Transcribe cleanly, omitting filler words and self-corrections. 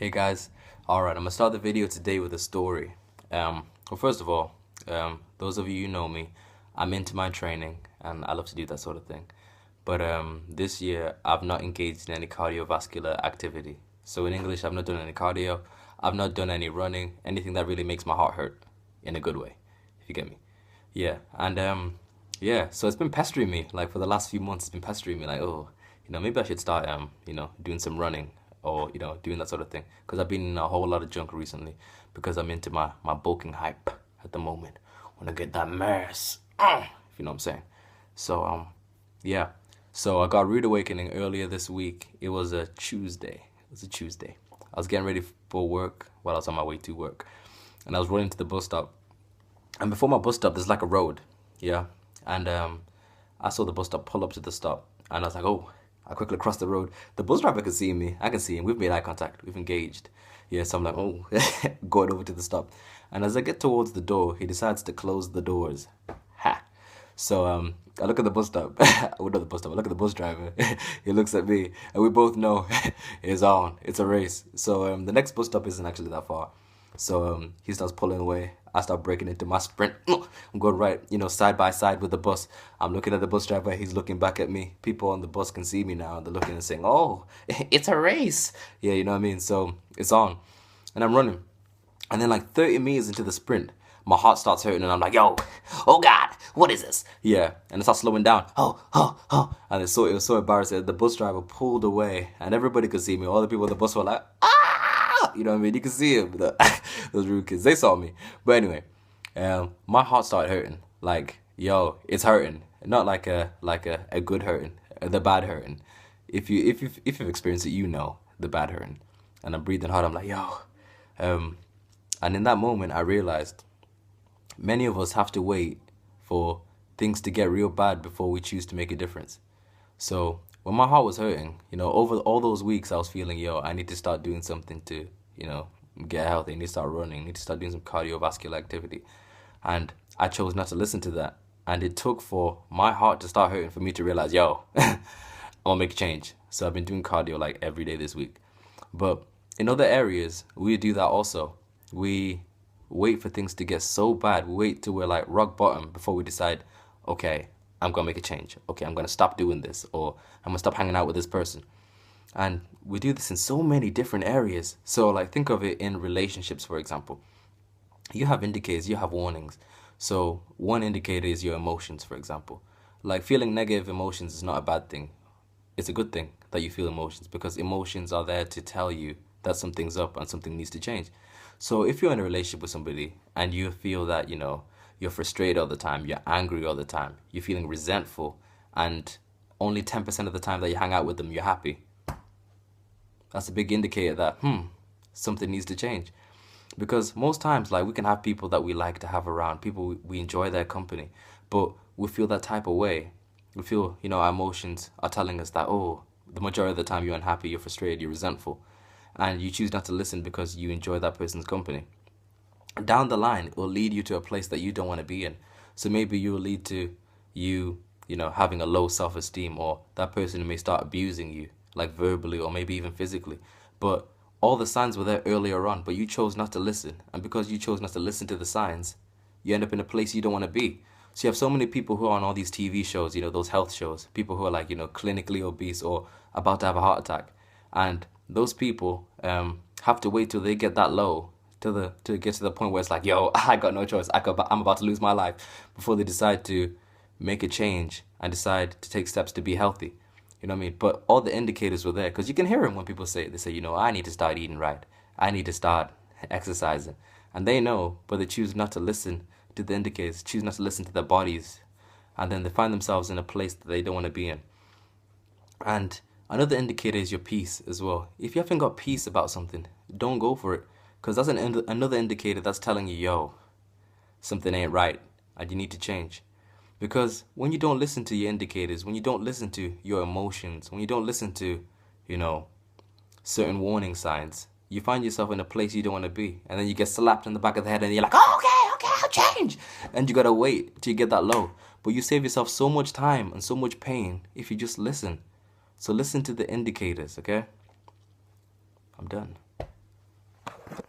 Hey guys, alright, I'm gonna start the video today with a story. Well, first of all, those of you who know me, I'm into my training and I love to do that sort of thing. But this year, I've not engaged in any cardiovascular activity. So in English, I've not done any cardio, I've not done any running, anything that really makes my heart hurt in a good way, if you get me. Yeah, and yeah, so it's been pestering me, like for the last few months, it's been pestering me, like, oh, maybe I should start, doing some running or, doing that sort of thing. Because I've been in a whole lot of junk recently because I'm into my bulking hype at the moment. Want to get that mass, if you know what I'm saying. So, yeah. So I got rude awakening earlier this week. It was a Tuesday. It was a Tuesday. I was getting ready for work while I was on my way to work. And I was running to the bus stop. And before my bus stop, there's like a road, yeah. And I saw the bus stop pull up to the stop, and I was like, oh, I quickly crossed the road. The bus driver can see me. I can see him. We've made eye contact. We've engaged. Yeah, so I'm like, oh, going over to the stop. And as I get towards the door, he decides to close the doors. Ha. So I look at the bus stop. Well, not the bus stop. I look at the bus driver. He looks at me, and we both know it's on. It's a race. So the next bus stop isn't actually that far. So he starts pulling away. I start breaking into my sprint. I'm going right, side by side with the bus. I'm looking at the bus driver. He's looking back at me. People on the bus can see me now. They're looking and saying, "Oh, it's a race." Yeah, you know what I mean. So it's on, and I'm running. And then like 30 meters into the sprint, my heart starts hurting, and I'm like, "Yo, oh God, what is this?" Yeah, and it starts slowing down. Oh, and it was so embarrassing. The bus driver pulled away, and everybody could see me. All the people on the bus were like, "Ah!" You know what I mean? You can see him. Those rude kids, they saw me. But anyway, my heart started hurting. Like, yo, it's hurting. Not like a good hurting, the bad hurting. If you've experienced it, you know the bad hurting. And I'm breathing hard. I'm like, yo. And in that moment, I realized many of us have to wait for things to get real bad before we choose to make a difference. So when my heart was hurting, over all those weeks, I was feeling, yo, I need to start doing something to, get healthy. I need to start running. I need to start doing some cardiovascular activity. And I chose not to listen to that. And it took for my heart to start hurting for me to realize, yo, I want to make a change. So I've been doing cardio like every day this week. But in other areas, we do that also. We wait for things to get so bad. We wait till we're like rock bottom before we decide, okay, I'm going to make a change. Okay, I'm going to stop doing this, or I'm going to stop hanging out with this person. And we do this in so many different areas. So like think of it in relationships, for example. You have indicators, you have warnings. So one indicator is your emotions, for example. Like feeling negative emotions is not a bad thing. It's a good thing that you feel emotions because emotions are there to tell you that something's up and something needs to change. So if you're in a relationship with somebody and you feel that, you're frustrated all the time, you're angry all the time, you're feeling resentful, and only 10% of the time that you hang out with them, you're happy, that's a big indicator that, something needs to change. Because most times, like, we can have people that we like to have around, people we enjoy their company, but we feel that type of way. We feel, our emotions are telling us that, oh, the majority of the time you're unhappy, you're frustrated, you're resentful, and you choose not to listen because you enjoy that person's company. Down the line, it will lead you to a place that you don't want to be in. So maybe you will lead to you, having a low self-esteem, or that person may start abusing you, like verbally or maybe even physically. But all the signs were there earlier on, but you chose not to listen. And because you chose not to listen to the signs, you end up in a place you don't want to be. So you have so many people who are on all these TV shows, those health shows, people who are like, clinically obese or about to have a heart attack. And those people have to wait till they get that low, to get to the point where it's like, yo, I got no choice. I'm about to lose my life before they decide to make a change and decide to take steps to be healthy. You know what I mean? But all the indicators were there because you can hear them when people say it. They say, I need to start eating right. I need to start exercising. And they know, but they choose not to listen to the indicators, choose not to listen to their bodies. And then they find themselves in a place that they don't want to be in. And another indicator is your peace as well. If you haven't got peace about something, don't go for it. Because that's another indicator that's telling you, yo, something ain't right and you need to change. Because when you don't listen to your indicators, when you don't listen to your emotions, when you don't listen to, certain warning signs, you find yourself in a place you don't want to be. And then you get slapped in the back of the head and you're like, oh, okay, I'll change. And you got to wait till you get that low. But you save yourself so much time and so much pain if you just listen. So listen to the indicators, okay? I'm done.